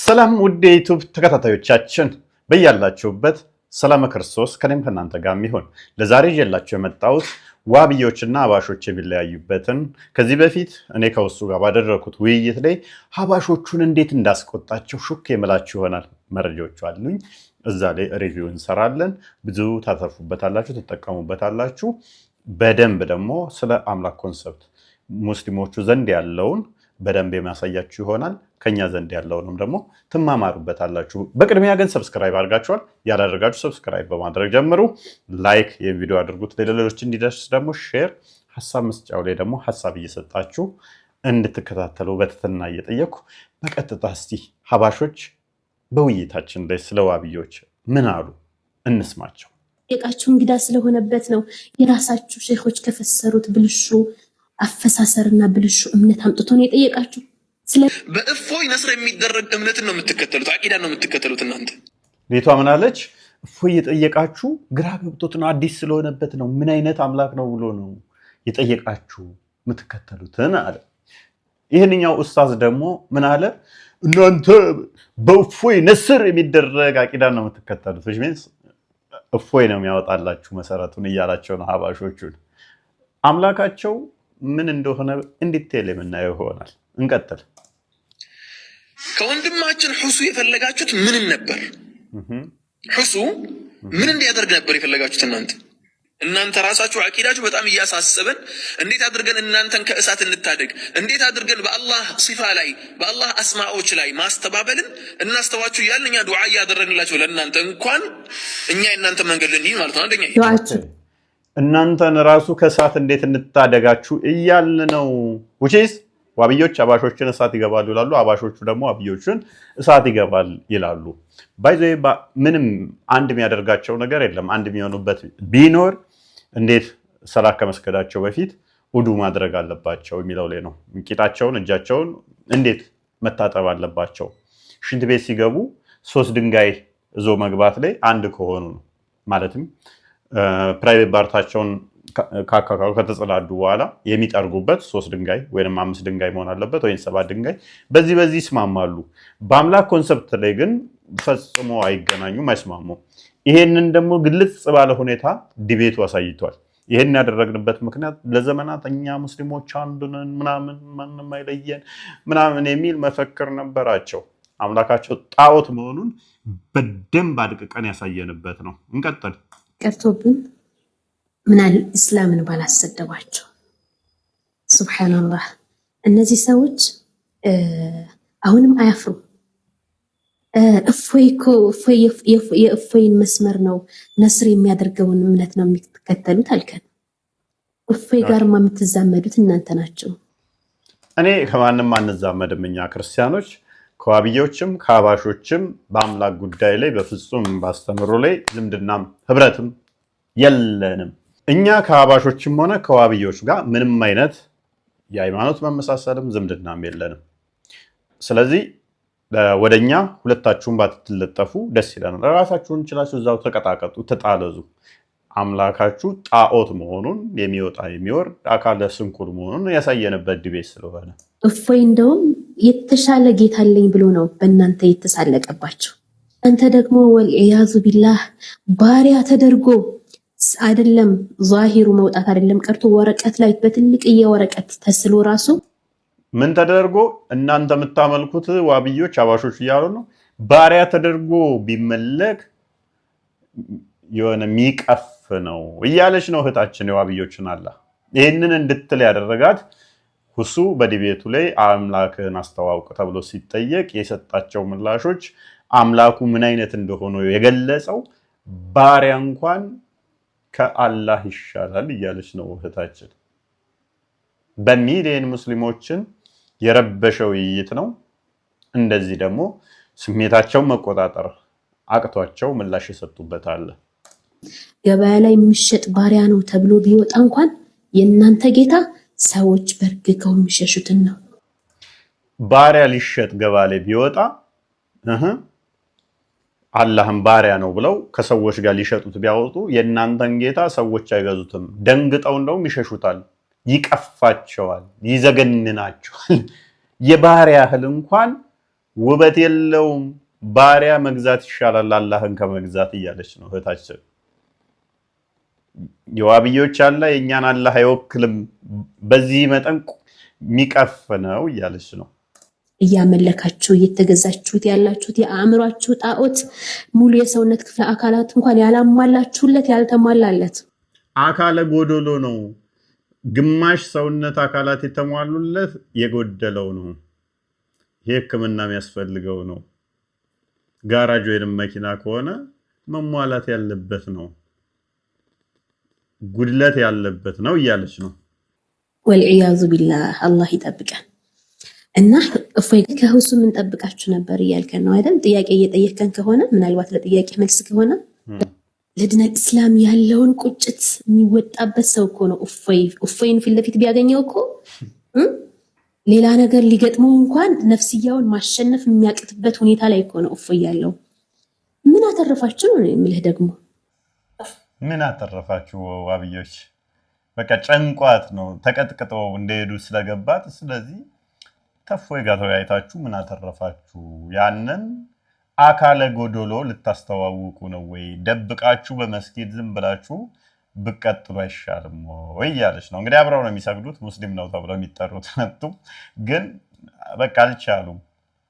ሰላም ውድ የዩቲዩብ ተከታታዮቻችን በያላችሁበት ሰላም ክርስቶስ ከኔም ከናንተ ጋር ይሁን። ለዛሬ ይዤላችሁ የመጣሁት ዋብዮችና ሀባሾች የሚለያዩበትን ከዚህ በፊት እኔ ከውሱ ጋር ባደረኩት ውይይት ላይ ሀባሾቹን እንዴት እንዳስቆጣቸው ሹክ የምላችሁ ይሆናል። መረጃዎቹ አሉኝ፣ እዛ ላይ ሪቪው እንሰራለን። ብዙ ታተርፉበታላችሁ፣ ትጠቀሙበታላችሁ። በደንብ ደግሞ ስለ አምላክ ኮንሰፕት ሙስሊሞቹ ዘንድ ያለውን በደንብ የሚያሳያችሁ ይሆናል። ከኛ ዘንድ ያለውንም ደግሞ ትማማሩበታላችሁ። በቅድሚያ ግን ሰብስክራይብ አድርጋችኋል? ያላደረጋችሁ ሰብስክራይብ በማድረግ ጀምሩ። ላይክ የቪዲዮ አድርጉት፣ ለሌሎች እንዲደርስ ደግሞ ሼር፣ ሀሳብ መስጫው ላይ ደግሞ ሀሳብ እየሰጣችሁ እንድትከታተሉ በትህትና እየጠየኩ በቀጥታ እስቲ ሀባሾች በውይይታችን ላይ ስለ ዋብዮች ምን አሉ እንስማቸው። የቃችሁ እንግዳ ስለሆነበት ነው። የራሳችሁ ሼኾች ከፈሰሩት ብልሹ አፈሳሰርና ብልሹ እምነት አምጥቶ ነው የጠየቃችሁ። በእፎይ ነስር የሚደረግ እምነትን ነው የምትከተሉት፣ አቂዳን ነው የምትከተሉት። እናንተ ቤቷ ምን አለች? እፎይ የጠየቃችሁ ግራ ገብቶት ነው፣ አዲስ ስለሆነበት ነው፣ ምን አይነት አምላክ ነው ብሎ ነው የጠየቃችሁ የምትከተሉትን አለ። ይህንኛው ኡስታዝ ደግሞ ምን አለ? እናንተ በእፎይ ነስር የሚደረግ አቂዳን ነው የምትከተሉት፣ ሚንስ እፎይ ነው የሚያወጣላችሁ መሰረቱን እያላቸው ነው ሀባሾቹን። አምላካቸው ምን እንደሆነ እንዲቴል የምናየው ይሆናል። እንቀጥል። ከወንድማችን ሁሱ የፈለጋችሁት ምንን ነበር? ሁሱ ምን እንዲያደርግ ነበር የፈለጋችሁት? እናንተ ራሳችሁ አቂዳችሁ በጣም እያሳሰበን፣ እንዴት አድርገን እናንተን ከእሳት እንታደግ፣ እንዴት አድርገን በአላህ ሲፋ ላይ በአላህ አስማዎች ላይ ማስተባበልን እናስተዋችሁ እያልን እኛ ዱዓ እያደረግንላችሁ ለእናንተ እንኳን እኛ የእናንተ መንገድ ልንይዝ ማለት ነው። አንደኛ እናንተን ራሱ ከእሳት እንዴት እንታደጋችሁ እያልን ነው። ውጪስ ዋብዮች አባሾችን እሳት ይገባሉ ይላሉ፣ አባሾቹ ደግሞ ዋብዮችን እሳት ይገባል ይላሉ። ባይዘ ምንም አንድ የሚያደርጋቸው ነገር የለም። አንድ የሚሆኑበት ቢኖር እንዴት ሰላት ከመስገዳቸው በፊት ውዱ ማድረግ አለባቸው የሚለው ላይ ነው። ቂጣቸውን እጃቸውን እንዴት መታጠብ አለባቸው። ሽንት ቤት ሲገቡ 3 ድንጋይ እዞ መግባት ላይ አንድ ከሆኑ ነው። ማለትም ፕራይቬት ባርታቸውን ካካካው ከተጸዳዱ በኋላ የሚጠርጉበት 3 ድንጋይ ወይም 5 ድንጋይ መሆን አለበት ወይም 7 ድንጋይ። በዚህ ይስማማሉ። በአምላክ ኮንሰፕት ላይ ግን ፈጽሞ አይገናኙም፣ አይስማሙም። ይሄንን ደግሞ ግልጽ ባለ ሁኔታ ዲቤቱ አሳይቷል። ይሄን ያደረግንበት ምክንያት ለዘመናት እኛ ሙስሊሞች አንድ ነን ምናምን ማንም አይለየን ምናምን የሚል መፈክር ነበራቸው። አምላካቸው ጣዖት መሆኑን በደንብ አድቅቀን ያሳየንበት ነው። እንቀጥል። ቀርቶብን ምናል እስላምን ባላሰደባቸው። ሱብሃንአላህ። እነዚህ ሰዎች አሁንም አያፍሩም። የእፎይን መስመር ነው ነስር የሚያደርገውን እምነት ነው የሚከተሉት አልከን። እፎይ ጋርማ የምትዛመዱት እናንተ ናቸው። እኔ ከማንም አንዛመድም። እኛ ክርስቲያኖች ከዋብዮችም ከሀባሾችም በአምላክ ጉዳይ ላይ በፍጹም ባስተምሮ ላይ ዝምድናም ህብረትም የለንም። እኛ ከሀባሾችም ሆነ ከዋብዮች ጋር ምንም አይነት የሃይማኖት መመሳሰልም ዝምድናም የለንም። ስለዚህ ወደኛ ሁለታችሁም ባትለጠፉ ደስ ይለናል። ራሳችሁን ችላችሁ እዛው ተቀጣቀጡ፣ ተጣለዙ። አምላካችሁ ጣዖት መሆኑን የሚወጣ የሚወርድ አካለ ስንኩል መሆኑን ያሳየንበት ዲቤት ስለሆነ እፎይ እንደውም የተሻለ ጌታ አለኝ ብሎ ነው በእናንተ የተሳለቀባቸው። አንተ ደግሞ ወልዒያዙ ቢላህ ባሪያ ተደርጎ አይደለም ዛሂሩ መውጣት አይደለም ቀርቶ ወረቀት ላይ በትልቅዬ ወረቀት ተስሎ ራሱ ምን ተደርጎ እናንተ የምታመልኩት ዋብዮች አባሾች እያሉ ነው። ባሪያ ተደርጎ ቢመለክ የሆነ የሚቀፍ ነው እያለች ነው እህታችን የዋብዮችን አላህ ይህንን እንድትል ያደረጋት። ሁሱ በዲቤቱ ላይ አምላክን አስተዋውቅ ተብሎ ሲጠየቅ የሰጣቸው ምላሾች አምላኩ ምን አይነት እንደሆነ የገለጸው ባሪያ እንኳን ከአላህ ይሻላል እያለች ነው እህታችን። በሚሊዮን ሙስሊሞችን የረበሸ ውይይት ነው። እንደዚህ ደግሞ ስሜታቸውን መቆጣጠር አቅቷቸው ምላሽ የሰጡበት አለ። ገበያ ላይ የሚሸጥ ባሪያ ነው ተብሎ ቢወጣ እንኳን የእናንተ ጌታ ሰዎች በርግከው የሚሸሹትን ነው። ባሪያ ሊሸጥ ገበያ ላይ ቢወጣ አላህም ባሪያ ነው ብለው ከሰዎች ጋር ሊሸጡት ቢያወጡ የእናንተን ጌታ ሰዎች አይገዙትም። ደንግጠው እንደውም ይሸሹታል፣ ይቀፋቸዋል፣ ይዘገንናቸዋል። የባሪያ ያህል እንኳን ውበት የለውም ባሪያ መግዛት ይሻላል አላህን ከመግዛት እያለች ነው እህታችን። የዋብዮች አላህ የኛን አላህ አይወክልም በዚህ መጠን የሚቀፍ ነው እያለች ነው። እያመለካችሁ እየተገዛችሁት ያላችሁት የአእምሯችሁ ጣዖት ሙሉ የሰውነት ክፍለ አካላት እንኳን ያላሟላችሁለት ያልተሟላለት አካለ ጎዶሎ ነው። ግማሽ ሰውነት አካላት የተሟሉለት የጎደለው ነው። ይሄ ሕክምና የሚያስፈልገው ነው። ጋራጅ ወይንም መኪና ከሆነ መሟላት ያለበት ነው፣ ጉድለት ያለበት ነው እያለች ነው። ወልዒያዙ ቢላህ አላህ ይጠብቀን። እና እፎይ ከሁሱ ምን ጠብቃችሁ ነበር እያልከን ነው አይደል? ጥያቄ እየጠየከን ከሆነ ምናልባት ለጥያቄ መልስ ከሆነ ለዲን ኢስላም ያለውን ቁጭት የሚወጣበት ሰው እኮ ነው እፎይን ፊት ለፊት ቢያገኘው እኮ ሌላ ነገር ሊገጥመው እንኳን ነፍስያውን ማሸነፍ የሚያቅትበት ሁኔታ ላይ እኮ ነው እፎይ ያለው። ምን አተረፋችሁ ነው የምልህ። ደግሞ ምን አተረፋችሁ ዋብዮች? በቃ ጨንቋት ነው ተቀጥቅጠው እንደሄዱ ስለገባት። ስለዚህ ተፎይ ጋር ተወያይታችሁ ምን አተረፋችሁ? ያንን አካለ ጎዶሎ ልታስተዋውቁ ነው ወይ? ደብቃችሁ በመስጊድ ዝም ብላችሁ ብቀጥሉ አይሻልም ወይ እያለች ነው። እንግዲህ አብረው ነው የሚሰግዱት፣ ሙስሊም ነው ተብለው የሚጠሩት ነጥብ ግን በቃ አልቻሉም።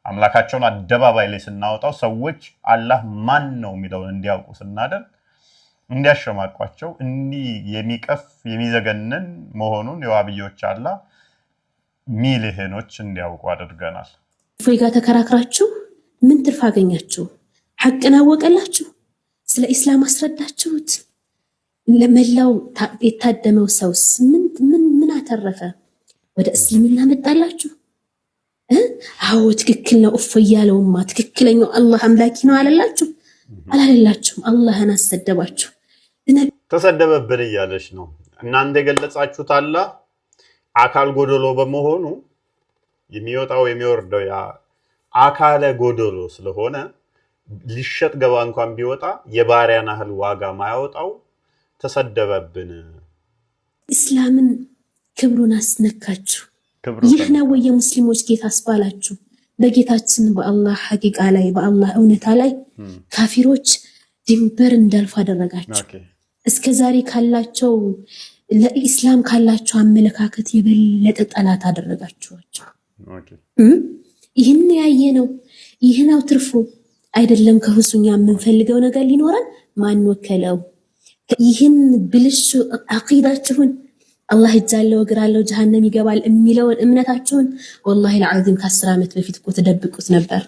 አምላካቸውን አደባባይ ላይ ስናወጣው ሰዎች አላህ ማን ነው የሚለውን እንዲያውቁ ስናደርግ እንዲያሸማቋቸው እንዲህ የሚቀፍ የሚዘገንን መሆኑን የዋብዮች አላህ ሚሊዮኖች እንዲያውቁ አድርገናል። እፎይ ጋር ተከራክራችሁ ምን ትርፍ አገኛችሁ? ሐቅን አወቀላችሁ? ስለ ኢስላም አስረዳችሁት? ለመላው የታደመው ሰውስ ምን አተረፈ? ወደ እስልምና መጣላችሁ? አዎ ትክክል ነው እፎይ ያለውማ ትክክለኛው አላህ አምላኪ ነው አላላችሁ? አላለላችሁም። አላህን አሰደባችሁ። ተሰደበብን እያለች ነው። እናንተ የገለጻችሁት አላህ አካል ጎዶሎ በመሆኑ የሚወጣው የሚወርደው ያ አካለ ጎዶሎ ስለሆነ ሊሸጥ ገባ እንኳን ቢወጣ የባሪያን ያህል ዋጋ ማያወጣው ተሰደበብን። እስላምን ክብሩን አስነካችሁ። ይህ ነው ወይ የሙስሊሞች ጌታ አስባላችሁ? በጌታችን በአላህ ሐቂቃ ላይ በአላህ እውነታ ላይ ካፊሮች ድንበር እንዳልፉ አደረጋችሁ። እስከዛሬ ካላቸው ለኢስላም ካላቸው አመለካከት የበለጠ ጠላት አደረጋችኋቸው። ይህን ያየ ነው። ይህ ነው ትርፉ አይደለም። ከሁሱኛ የምንፈልገው ነገር ሊኖረን ማን ወከለው? ይህን ብልሹ አቂዳችሁን አላህ እጃለው እግራለው ጀሃነም ይገባል የሚለውን እምነታችሁን ወላሂ ለዓዚም ከ10 ዓመት በፊት እኮ ተደብቁት ነበር።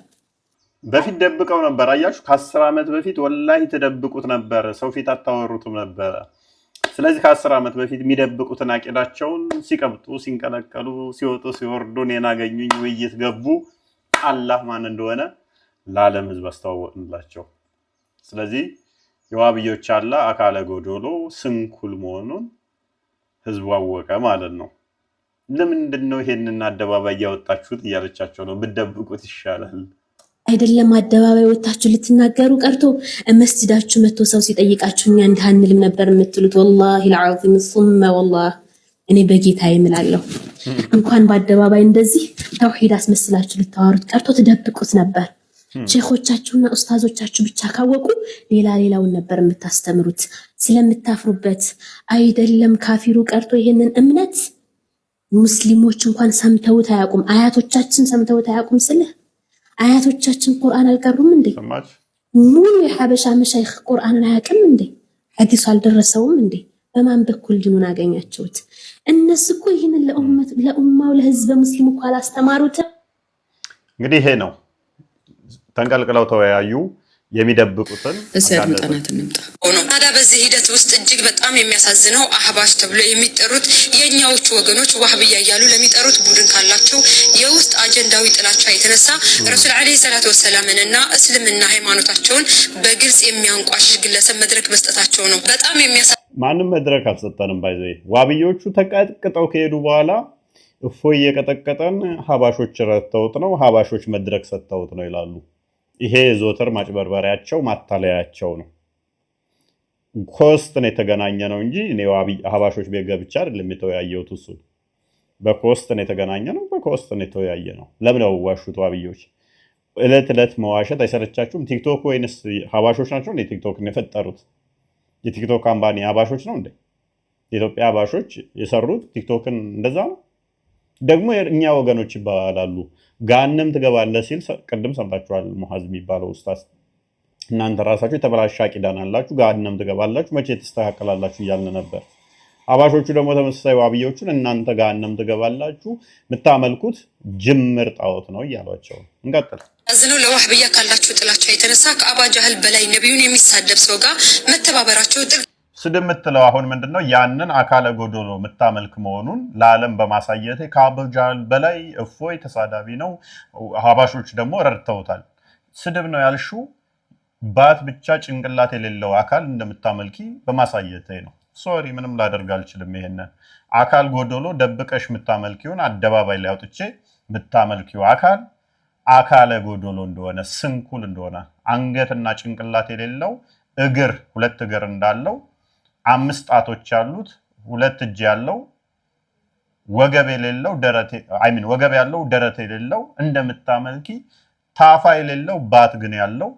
በፊት ደብቀው ነበር። አያችሁ ከ10 ዓመት በፊት ወላሂ ተደብቁት ነበር። ሰው ፊት አታወሩትም ነበር። ስለዚህ ከ10 ዓመት በፊት የሚደብቁትን አቂዳቸውን ሲቀብጡ ሲንቀለቀሉ ሲወጡ ሲወርዱ እኔን አገኙኝ ውይይት ገቡ። አላህ ማን እንደሆነ ለዓለም ህዝብ አስተዋወቅንላቸው። ስለዚህ የዋብዮች አላህ አካለ ጎዶሎ ስንኩል መሆኑን ህዝቡ አወቀ ማለት ነው። ለምንድን ነው ይሄንን አደባባይ ያወጣችሁት እያለቻቸው ነው። ብትደብቁት ይሻላል። አይደለም አደባባይ ወጣችሁ ልትናገሩ ቀርቶ መስጂዳችሁ መጥቶ ሰው ሲጠይቃችሁ እኛ እንዲህ አንልም ነበር የምትሉት። ወላሂ العظيم ثم والله እኔ በጌታዬ እምላለሁ እንኳን በአደባባይ እንደዚህ ተውሂድ አስመስላችሁ ልታወሩት ቀርቶ ተደብቁት ነበር። ሼኾቻችሁና ኡስታዞቻችሁ ብቻ ካወቁ ሌላውን ነበር የምታስተምሩት። ስለምታፍሩበት አይደለም ካፊሩ ቀርቶ ይሄንን እምነት ሙስሊሞች እንኳን ሰምተውት አያውቁም። አያቶቻችን ሰምተውት አያውቁም። ስልህ አያቶቻችን ቁርአን አልቀሩም እንዴ? ሙሉ የሐበሻ መሻይኽ ቁርአንን አያውቅም እንዴ? ሐዲሱ አልደረሰውም እንዴ? በማን በኩል ዲኑን አገኛችሁት? እነሱ እኮ ይህንን ለኡማው ለህዝበ ሙስሊሙ እኮ አላስተማሩትም። እንግዲህ ይሄ ነው ተንቀልቅለው ተወያዩ። የሚደብቁትን ጠናት እንምጣ ታዲያ በዚህ ሂደት ውስጥ እጅግ በጣም የሚያሳዝነው አህባሽ ተብሎ የሚጠሩት የኛዎቹ ወገኖች ዋህብያ እያሉ ለሚጠሩት ቡድን ካላቸው የውስጥ አጀንዳዊ ጥላቻ የተነሳ ረሱል ዓለይሂ ሰላቱ ወሰላምንና እስልምና ሃይማኖታቸውን በግልጽ የሚያንቋሽሽ ግለሰብ መድረክ መስጠታቸው ነው። በጣም ማንም መድረክ አልሰጠንም። ባይዘይ ዋህብዮቹ ተቀጥቅጠው ከሄዱ በኋላ እፎይ የቀጠቀጠን ሀባሾች ረተውት ነው፣ ሀባሾች መድረክ ሰጥተውት ነው ይላሉ። ይሄ ዞተር ማጭበርበሪያቸው ማታለያቸው ነው። ኮስት ነው የተገናኘ ነው እንጂ እኔ ሀባሾች ቤት ገብቼ አይደለም የተወያየሁት። እሱ በኮስት ነው የተገናኘ ነው፣ በኮስት ነው የተወያየ ነው። ለምን ነው ዋሹት ዋብዮች? እለት መዋሸት አይሰለቻችሁም? ቲክቶክ ወይንስ ሀባሾች ናቸው እንዴ ቲክቶክን የፈጠሩት? የቲክቶክ ካምፓኒ ሀባሾች ነው እንዴ? የኢትዮጵያ ሀባሾች የሰሩት ቲክቶክን እንደዛ ነው? ደግሞ እኛ ወገኖች ይባላሉ። ጋንም ትገባለህ ሲል ቅድም ሰምታችኋል። ሙሐዝ የሚባለው ኡስታዝ እናንተ ራሳችሁ የተበላሸ አቂዳን አላችሁ፣ ጋንም ትገባላችሁ፣ መቼ ትስተካከላላችሁ እያልን ነበር። ሀባሾቹ ደግሞ ተመሳሳይ ዋብዮቹን እናንተ ጋንም ትገባላችሁ፣ የምታመልኩት ጅምር ጣዖት ነው እያሏቸው። እንቀጥል። አዝነው ለዋህብያ ካላችሁ ጥላቻ የተነሳ ከአባ ጃህል በላይ ነቢዩን የሚሳደብ ሰው ጋር መተባበራቸው ስድብ የምትለው አሁን ምንድነው? ያንን አካለ ጎዶሎ የምታመልክ መሆኑን ለዓለም በማሳየት ከአቡ ጃህል በላይ እፎይ ተሳዳቢ ነው። ሀባሾች ደግሞ ረድተውታል። ስድብ ነው ያልሽው ባት ብቻ ጭንቅላት የሌለው አካል እንደምታመልኪ በማሳየት ነው። ሶሪ ምንም ላደርግ አልችልም። ይሄንን አካል ጎዶሎ ደብቀሽ የምታመልኪውን አደባባይ ላይ አውጥቼ የምታመልኪው አካል አካለ ጎዶሎ እንደሆነ ስንኩል እንደሆነ አንገትና ጭንቅላት የሌለው እግር 2 እግር እንዳለው 5 ጣቶች ያሉት 2 እጅ ያለው ወገብ የሌለው ወገብ ያለው ደረት የሌለው እንደምታመልኪ ታፋ የሌለው ባት ግን ያለው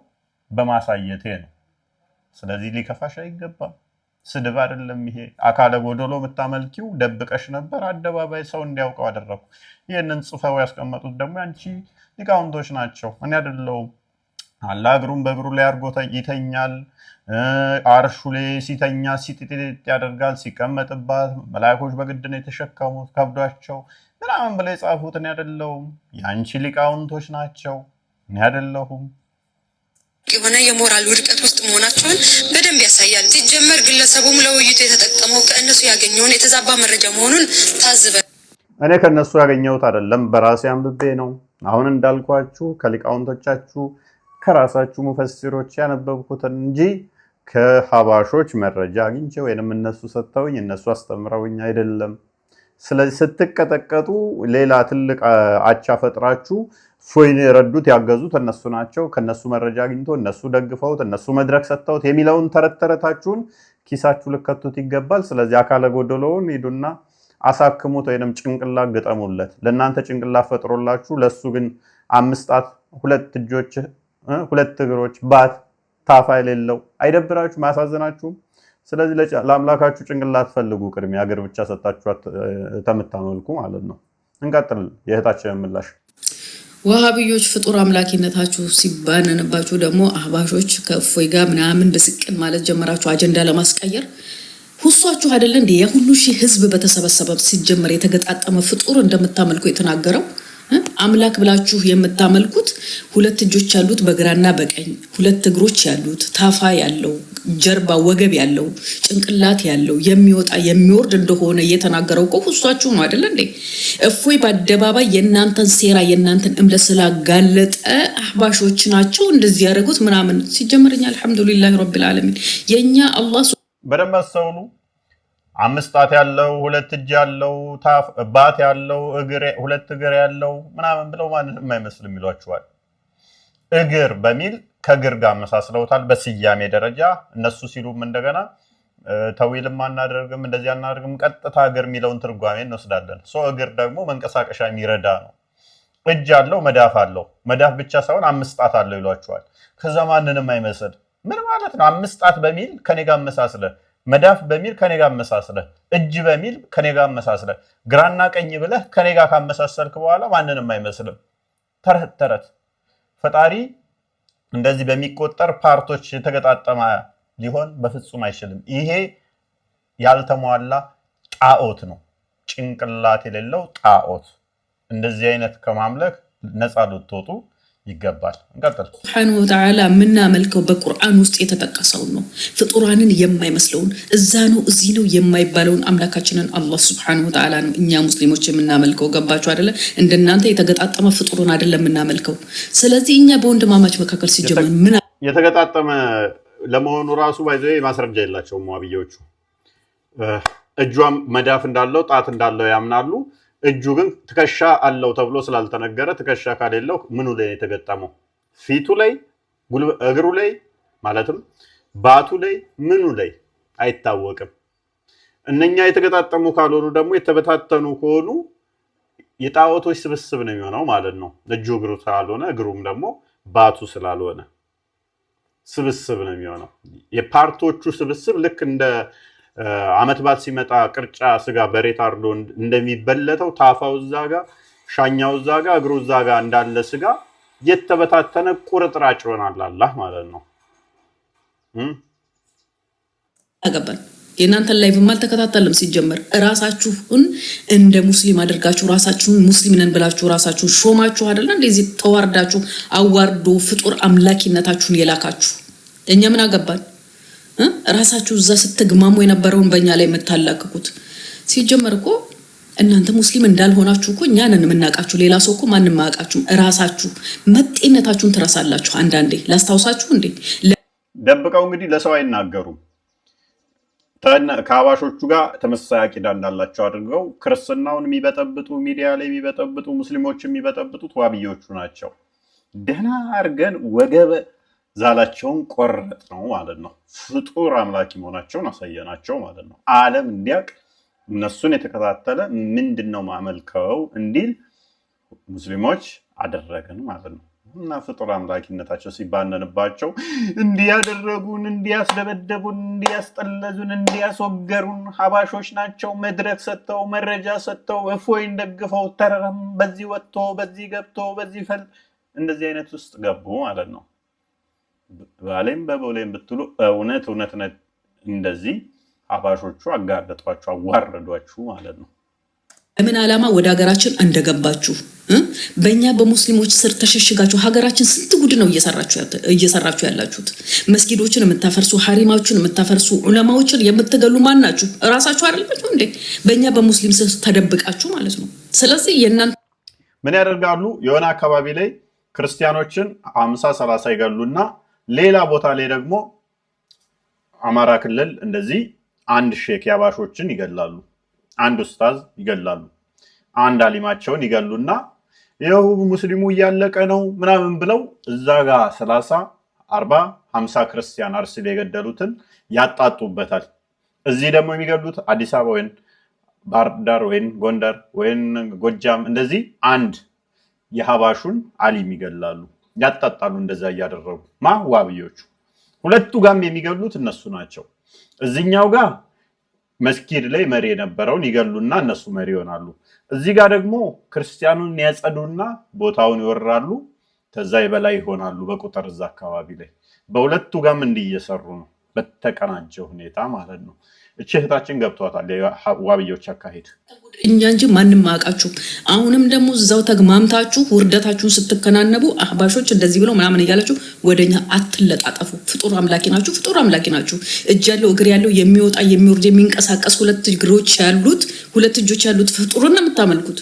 በማሳየቴ ነው። ስለዚህ ሊከፋሽ አይገባም። ስድብ አይደለም ይሄ። አካለ ጎዶሎ የምታመልኪው ደብቀሽ ነበር፣ አደባባይ ሰው እንዲያውቀው አደረኩ። ይህንን ጽፈው ያስቀመጡት ደግሞ አንቺ ሊቃውንቶች ናቸው፣ እኔ አይደለሁም። አላህ እግሩን በእግሩ ላይ አድርጎ ይተኛል። አርሹ ላይ ሲተኛ ሲጥጥጥ ያደርጋል። ሲቀመጥባት መላእክቶች በግድ ነው የተሸከሙት ከብዷቸው ምናምን ብለው የጻፉት እኔ አይደለሁም። የአንቺ ሊቃውንቶች ናቸው፣ እኔ አይደለሁም። የሆነ የሞራል ውድቀት ውስጥ መሆናቸውን በደንብ ያሳያል። ሲጀመር ግለሰቡም ለውይይቱ የተጠቀመው ከእነሱ ያገኘውን የተዛባ መረጃ መሆኑን ታዝበ እኔ ከነሱ ያገኘሁት አይደለም፣ በራሴ አንብቤ ነው። አሁን እንዳልኳችሁ ከሊቃውንቶቻችሁ ከራሳችሁ ሙፈሲሮች ያነበብኩትን እንጂ ከሀባሾች መረጃ አግኝቼ ወይንም እነሱ ሰጥተውኝ እነሱ አስተምረውኝ አይደለም። ስለዚህ ስትቀጠቀጡ ሌላ ትልቅ አቻ ፈጥራችሁ ፎይን የረዱት ያገዙት እነሱ ናቸው፣ ከነሱ መረጃ አግኝቶ እነሱ ደግፈውት እነሱ መድረክ ሰጥተውት የሚለውን ተረተረታችሁን ኪሳችሁ ልከቱት ይገባል። ስለዚህ አካለ ጎደሎውን ሂዱና አሳክሙት ወይንም ጭንቅላት ግጠሙለት። ለእናንተ ጭንቅላት ፈጥሮላችሁ ለሱ ግን 5 ጣት 2 እጆች 2 እግሮች ባት ታፋ የሌለው አይደብራችሁ? ማያሳዝናችሁም? ስለዚህ ለአምላካችሁ ጭንቅላት ፈልጉ። ቅድሚያ ሀገር ብቻ ሰጣችሁ ተምታመልኩ ማለት ነው። እንቀጥል። የእህታችን ምላሽ ዋሃብዮች ፍጡር አምላኪነታችሁ ሲባነንባችሁ ደግሞ አህባሾች ከእፎይ ጋር ምናምን በስቅን ማለት ጀመራችሁ አጀንዳ ለማስቀየር። ሁሷችሁ አይደለ እንዴ የሁሉ ሺህ ህዝብ በተሰበሰበ ሲጀመር የተገጣጠመ ፍጡር እንደምታመልኩ የተናገረው? አምላክ ብላችሁ የምታመልኩት 2 እጆች ያሉት በግራና በቀኝ 2 እግሮች ያሉት ታፋ ያለው ጀርባ ወገብ ያለው ጭንቅላት ያለው የሚወጣ የሚወርድ እንደሆነ እየተናገረው እኮ ሁሷችሁ ነው አይደለ እንዴ? እፎይ በአደባባይ የእናንተን ሴራ የእናንተን እምነት ስላጋለጠ አህባሾች ናቸው እንደዚህ ያደረጉት ምናምን። ሲጀመርኛ አልሐምዱሊላህ ረቢል ዓለሚን የኛ አላህ በደንብ አስተውሉ። 5 ጣት ያለው 2 እጅ ያለው ባት ያለው 2 እግር ያለው ምናምን ብለው ማንንም አይመስልም ይሏቸዋል። እግር በሚል ከእግር ጋር መሳስለውታል በስያሜ ደረጃ። እነሱ ሲሉም እንደገና ተዊልም አናደርግም እንደዚህ አናደርግም፣ ቀጥታ እግር የሚለውን ትርጓሜ እንወስዳለን። እግር ደግሞ መንቀሳቀሻ የሚረዳ ነው። እጅ አለው መዳፍ አለው። መዳፍ ብቻ ሳይሆን 5 ጣት አለው ይሏቸዋል። ከዛ ማንንም አይመስል ምን ማለት ነው? 5 ጣት በሚል ከኔ ጋር መሳስለ፣ መዳፍ በሚል ከኔ ጋር መሳስለ፣ እጅ በሚል ከኔ ጋር መሳስለ፣ ግራና ቀኝ ብለህ ከኔ ጋር ካመሳሰልክ በኋላ ማንንም አይመስልም። ተረት ፈጣሪ እንደዚህ በሚቆጠር ፓርቶች የተገጣጠመ ሊሆን በፍጹም አይችልም። ይሄ ያልተሟላ ጣዖት ነው፣ ጭንቅላት የሌለው ጣዖት። እንደዚህ አይነት ከማምለክ ነፃ ልትወጡ ይገባል። እንቀጥል። ሱብሓነሁ ወተዓላ የምናመልከው በቁርአን ውስጥ የተጠቀሰውን ነው። ፍጡራንን የማይመስለውን እዛ ነው እዚህ ነው የማይባለውን አምላካችንን አላህ ሱብሓነሁ ወተዓላ ነው እኛ ሙስሊሞች የምናመልከው። ገባችሁ አይደለ? እንደናንተ የተገጣጠመ ፍጡሩን አይደለም የምናመልከው። ስለዚህ እኛ በወንድማማች መካከል ሲጀመር ምን የተገጣጠመ ለመሆኑ ራሱ ባይዘይ ማስረጃ የላቸውም ዋብዮቹ። እጇም መዳፍ እንዳለው ጣት እንዳለው ያምናሉ። እጁ ግን ትከሻ አለው ተብሎ ስላልተነገረ ትከሻ ካሌለው ምኑ ላይ የተገጠመው? ፊቱ ላይ፣ እግሩ ላይ ማለትም ባቱ ላይ፣ ምኑ ላይ አይታወቅም። እነኛ የተገጣጠሙ ካልሆኑ ደግሞ የተበታተኑ ከሆኑ የጣዖቶች ስብስብ ነው የሚሆነው ማለት ነው። እጁ እግሩ ስላልሆነ እግሩም ደግሞ ባቱ ስላልሆነ ስብስብ ነው የሚሆነው። የፓርቶቹ ስብስብ ልክ እንደ አመት በዓል ሲመጣ ቅርጫ ስጋ በሬ ታርዶ እንደሚበለተው ታፋው እዛ ጋር ሻኛው እዛ ጋር እግሩ እዛ ጋር እንዳለ ስጋ የተበታተነ ቁርጥራጭ ይሆናል አላህ ማለት ነው። አገባን የእናንተን ላይቭም አልተከታተልም። ሲጀመር ራሳችሁን እንደ ሙስሊም አድርጋችሁ ራሳችሁን ሙስሊም ነን ብላችሁ ራሳችሁን ሾማችሁ አይደለ እንደዚህ ተዋርዳችሁ አዋርዶ ፍጡር አምላኪነታችሁን የላካችሁ እኛ ምን አገባን? ራሳችሁ እዛ ስትግማሙ የነበረውን በእኛ ላይ የምታላክኩት። ሲጀመር እኮ እናንተ ሙስሊም እንዳልሆናችሁ እኮ እኛ ነን የምናውቃችሁ። ሌላ ሰው እኮ ማንም አያውቃችሁም። ራሳችሁ መጤነታችሁን ትረሳላችሁ። አንዳንዴ ላስታውሳችሁ እንዴ ደብቀው እንግዲህ ለሰው አይናገሩም። ከአባሾቹ ጋር ተመሳሳይ አቂዳ እንዳላቸው አድርገው ክርስትናውን የሚበጠብጡ ሚዲያ ላይ የሚበጠብጡ ሙስሊሞች የሚበጠብጡት ዋብዮቹ ናቸው። ደህና አድርገን ወገበ ዛላቸውን ቆረጥ ነው ማለት ነው። ፍጡር አምላኪ መሆናቸውን አሳየናቸው ማለት ነው። ዓለም እንዲያውቅ እነሱን የተከታተለ ምንድነው ማመልከው እንዲል ሙስሊሞች አደረገን ማለት ነው። እና ፍጡር አምላኪነታቸው ሲባነንባቸው እንዲያደረጉን፣ እንዲያስደበደቡን፣ እንዲያስጠለዙን፣ እንዲያስወገሩን ሀባሾች ናቸው። መድረክ ሰጥተው መረጃ ሰጥተው እፎይን ደግፈው ተረረም በዚህ ወጥቶ በዚህ ገብቶ በዚህ ፈል እንደዚህ አይነት ውስጥ ገቡ ማለት ነው። ባሌም በቦሌም ብትሉ እውነት እንደዚህ ሀባሾቹ አጋለጧችሁ፣ አዋረዷችሁ ማለት ነው። ምን ዓላማ ወደ ሀገራችን እንደገባችሁ በእኛ በሙስሊሞች ስር ተሸሽጋችሁ ሀገራችን ስንት ጉድ ነው እየሰራችሁ ያላችሁት። መስጊዶችን የምታፈርሱ፣ ሀሪማዎችን የምታፈርሱ፣ ዑለማዎችን የምትገሉ ማን ናችሁ? እራሳችሁ አይደላችሁ እንዴ? በእኛ በሙስሊም ስር ተደብቃችሁ ማለት ነው። ስለዚህ የእናንተ ምን ያደርጋሉ? የሆነ አካባቢ ላይ ክርስቲያኖችን 50-30 ይገሉና ሌላ ቦታ ላይ ደግሞ አማራ ክልል እንደዚህ አንድ ሼክ ያባሾችን ይገላሉ፣ አንድ ኡስታዝ ይገላሉ፣ አንድ አሊማቸውን ይገሉና ይኸው ሙስሊሙ እያለቀ ነው ምናምን ብለው እዛ ጋር 30 40 50 ክርስቲያን አርሲ ላይ የገደሉትን ያጣጡበታል። እዚህ ደግሞ የሚገሉት አዲስ አበባ ወይን ባህር ዳር ወይን ጎንደር ወይን ጎጃም እንደዚህ አንድ የሀባሹን አሊም ይገላሉ፣ ያጣጣሉ። እንደዛ እያደረጉ ዋብዮቹ ሁለቱ ጋም የሚገሉት እነሱ ናቸው። እዚህኛው ጋር መስጊድ ላይ መሪ የነበረውን ይገሉና እነሱ መሪ ይሆናሉ። እዚህ ጋር ደግሞ ክርስቲያኑን ያጸዱና ቦታውን ይወራሉ፣ ከዛ የበላይ ይሆናሉ በቁጥር እዛ አካባቢ ላይ። በሁለቱ ጋም እንዲየሰሩ ነው በተቀናጀ ሁኔታ ማለት ነው። እቺ እህታችን ገብቷታል ዋብዮች አካሄድ። እኛ እንጂ ማንም አያውቃችሁ። አሁንም ደግሞ እዛው ተግማምታችሁ ውርደታችሁን ስትከናነቡ አህባሾች እንደዚህ ብለው ምናምን እያላችሁ ወደኛ አትለጣጠፉ። ፍጡር አምላኪ ናችሁ፣ ፍጡር አምላኪ ናችሁ። እጅ ያለው እግር ያለው የሚወጣ የሚወርድ የሚንቀሳቀስ ሁለት እግሮች ያሉት ሁለት እጆች ያሉት ፍጡርን ነው የምታመልኩት።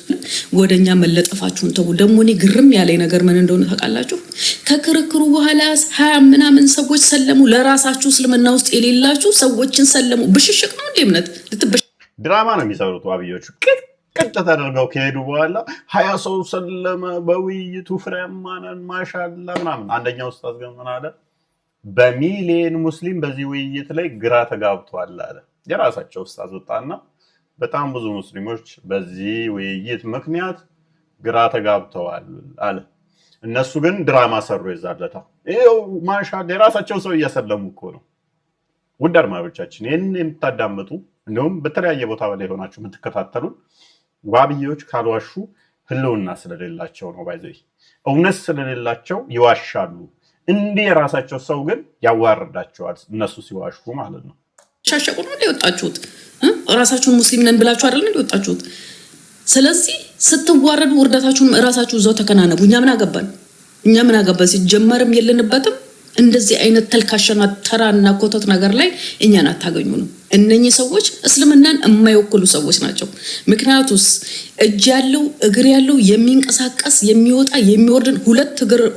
ወደኛ መለጠፋችሁን ተው። ደግሞ እኔ ግርም ያለኝ ነገር ምን እንደሆነ ታውቃላችሁ? ከክርክሩ በኋላ 20 ምናምን ሰዎች ሰለሙ። ለራሳችሁ እስልምና ውስጥ የሌላችሁ ሰዎችን ሰለሙ። ብሽሽቅ ነው እንደ እምነት ድራማ ነው የሚሰሩት ዋብዮቹ። ቅጥ ተደርገው ከሄዱ በኋላ 20 ሰው ሰለመ፣ በውይይቱ ፍሬያማ ነን ማሻላ ምናምን። አንደኛው ኡስታዝ ግን ምን አለ? በሚሊየን ሙስሊም በዚህ ውይይት ላይ ግራ ተጋብቷል አለ። የራሳቸው ኡስታዝ ወጣና በጣም ብዙ ሙስሊሞች በዚህ ውይይት ምክንያት ግራ ተጋብተዋል አለ። እነሱ ግን ድራማ ሰሩ የዛለታ። ይኸው ማሻላ የራሳቸው ሰው እያሰለሙ እኮ ነው። ውድ አድማጮቻችን ይህን የምታዳምጡ እንዲሁም በተለያየ ቦታ ላይ ሆናችሁ የምትከታተሉ ዋብዮች ካልዋሹ ህልውና ስለሌላቸው ነው። ባይዘይ እውነት ስለሌላቸው ይዋሻሉ። እንዲህ የራሳቸው ሰው ግን ያዋርዳቸዋል እነሱ ሲዋሹ ማለት ነው። ሻሸቁ ነው እንደወጣችሁት ራሳችሁን ሙስሊም ነን ብላችሁ አይደል እንደወጣችሁት። ስለዚህ ስትዋረዱ ውርደታችሁን ራሳችሁ እዛው ተከናነቡ። እኛ ምን አገባን? ሲጀመርም የለንበትም። እንደዚህ አይነት ተልካሸና ተራና ኮተት ነገር ላይ እኛን አታገኙንም። እነኚህ ሰዎች እስልምናን የማይወክሉ ሰዎች ናቸው። ምክንያቱስ እጅ ያለው እግር ያለው የሚንቀሳቀስ የሚወጣ የሚወርድን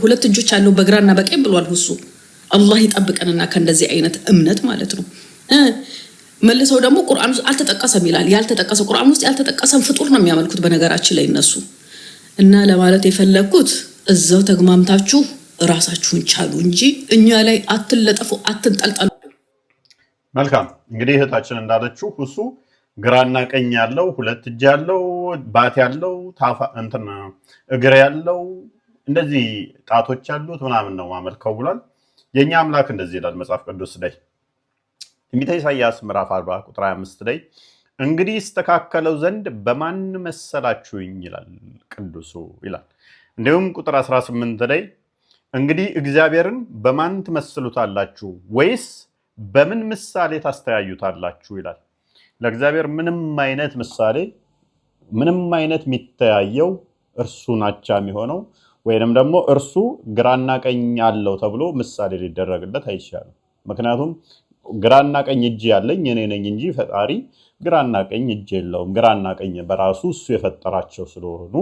ሁለት እጆች ያለው በግራና በቀኝ ብሏል ሁሱ። አላህ ይጠብቀንና ከእንደዚህ አይነት እምነት ማለት ነው። መልሰው ደግሞ ቁርአን ውስጥ አልተጠቀሰም ይላል። ያልተጠቀሰ ቁርአን ውስጥ ያልተጠቀሰም ፍጡር ነው የሚያመልኩት በነገራችን ላይ እነሱ። እና ለማለት የፈለኩት እዛው ተግማምታችሁ ራሳችሁን ቻሉ እንጂ እኛ ላይ አትለጠፉ፣ አትንጠልጠሉ። መልካም እንግዲህ እህታችን እንዳለችው እሱ ግራና ቀኝ ያለው ሁለት እጅ ያለው ባት ያለው ታፋ እንትና እግር ያለው እንደዚህ ጣቶች ያሉት ምናምን ነው ማመልከው ብሏል። የኛ አምላክ እንደዚህ ይላል መጽሐፍ ቅዱስ ላይ ትንቢተ ኢሳይያስ ምዕራፍ 40 ቁጥር 25 ላይ እንግዲህ ይስተካከለው ዘንድ በማን መሰላችሁኝ ይላል ቅዱሱ ይላል። እንዲሁም ቁጥር 18 ላይ እንግዲህ እግዚአብሔርን በማን ትመስሉታላችሁ ወይስ በምን ምሳሌ ታስተያዩታላችሁ ይላል። ለእግዚአብሔር ምንም አይነት ምሳሌ ምንም አይነት የሚተያየው እርሱ ናቻ የሚሆነው ወይንም ደግሞ እርሱ ግራና ቀኝ ያለው ተብሎ ምሳሌ ሊደረግለት አይቻልም። ምክንያቱም ግራና ቀኝ እጅ ያለኝ እኔ ነኝ እንጂ ፈጣሪ ግራና ቀኝ እጅ የለውም። ግራና ቀኝ በራሱ እሱ የፈጠራቸው ስለሆኑ